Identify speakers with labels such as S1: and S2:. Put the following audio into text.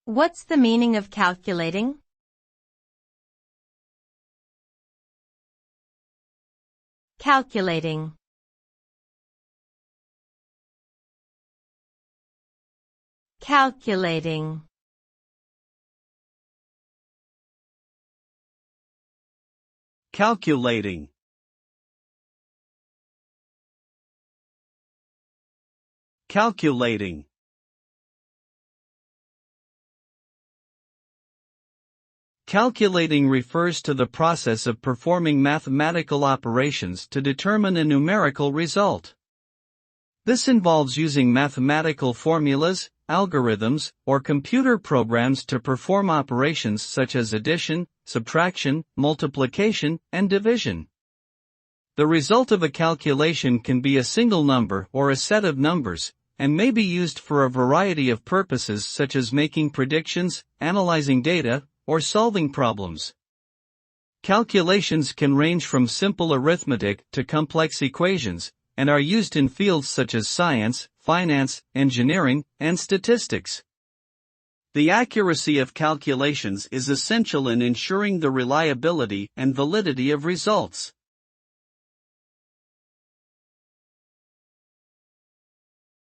S1: What's the meaning of calculating? Calculating. Calculating.
S2: Calculating. Calculating. Calculating refers to the process of performing mathematical operations to determine a numerical result. This involves using mathematical formulas, algorithms, or computer programs to perform operations such as addition, subtraction, multiplication, and division. The result of a calculation can be a single number or a set of numbers, and may be used for a variety of purposes such as making predictions, analyzing data, or solving problems. Calculations can range from simple arithmetic to complex equations, and are used in fields such as science, finance, engineering, and statistics. The accuracy of calculations is essential in ensuring the reliability and validity of results.